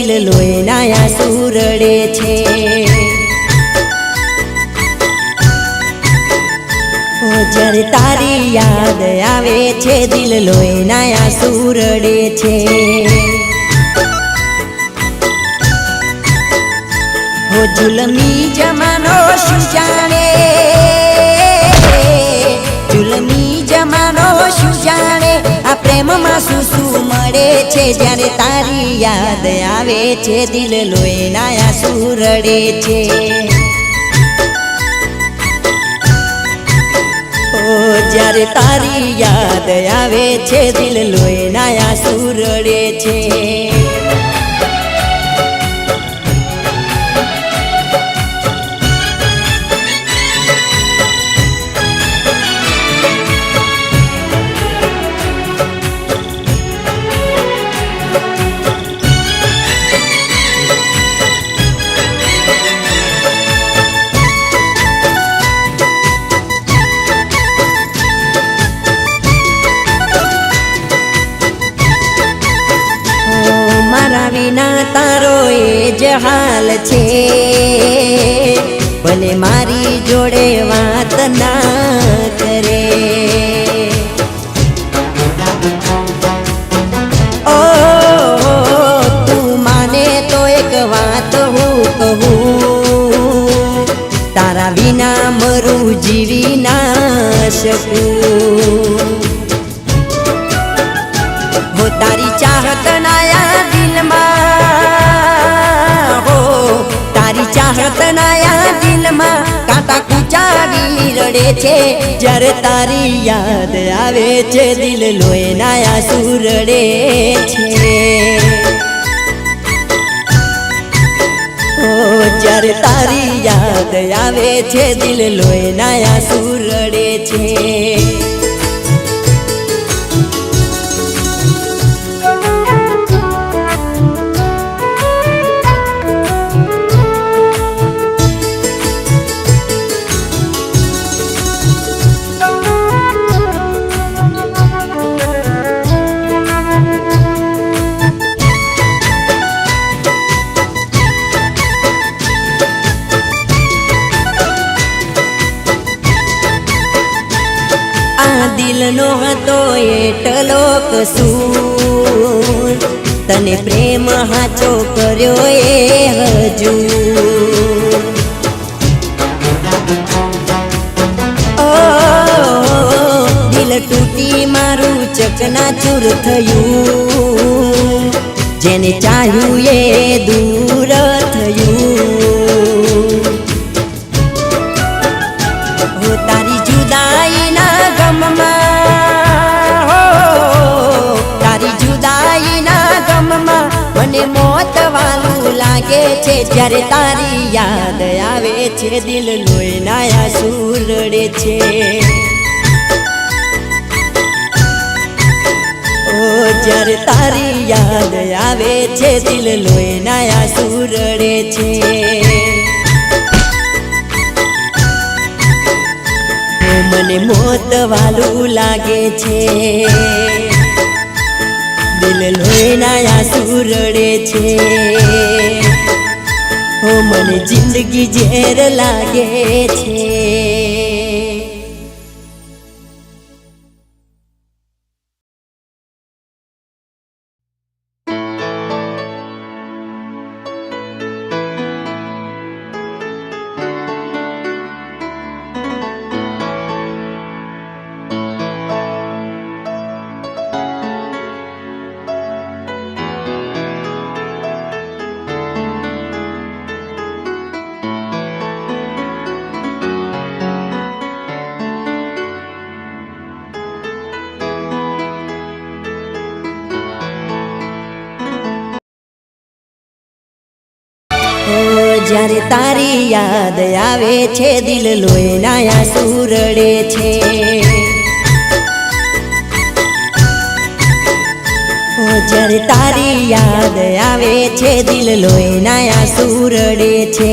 દિલ લોહીના આંસુ રડે છે। જ્યારે તારી યાદ આવે છે દિલ લોહીના આંસુ રડે છે। ઓ જુલમી જમાનો શું જાણે, જુલમી જમાનો શું જાણે, આ પ્રેમમાં શું શું મળે છે। જ્યારે તારી યાદ આવે છે દિલ લોહીના આંસુ રડે છે। જ્યારે તારી યાદ આવે છે દિલ લોહીના આંસુ રડે છે। મારા વિના તારો એ જ હાલ છે, ભલે મારી જોડે વાત ના કરે। ઓ તું માને તો એક વાત હું કહું, તારા વિના મરું જીવી ના શકું। હો તારી ચાહત નાયા દિલમાં, હો તારી ચાહત નાયા દિલમાં કાંટા કૂચાવી રડે છે। જ્યારે તારી યાદ આવે છે દિલ લોહીના આંસુ રડે છે। ઓ જ્યારે તારી યાદ આવે છે દિલ લોહીના આંસુ રડે છે। દિલનો હતો એટલો કસૂર, તને પ્રેમ હાચો કર્યો એ હજૂર। ઓ દિલ તૂટી મારું ચકનાચૂર થયું, જેને ચાહ્યું એ દૂર થયું। હો તારી જુદાઈના ગમમાં, હો તારી જુદાઈના ગમમાં મને મોત વાલું લાગે છે। જ્યારે તારી યાદ આવે છે દિલ લોહીના આંસુ રડે છે। ઓ જ્યારે તારી યાદ આવે છે દિલ લોહીના આંસુ રડે છે। મને મોત વાલું લાગે છે, દિલ લોહીના આંસુ રડે છે। ઓ મને જિંદગી ઝેર લાગે છે। જ્યારે તારી યાદ આવે છે દિલ લોહીના આંસુ રડે છે। જ્યારે તારી યાદ આવે છે દિલ લોહીના આંસુ રડે છે।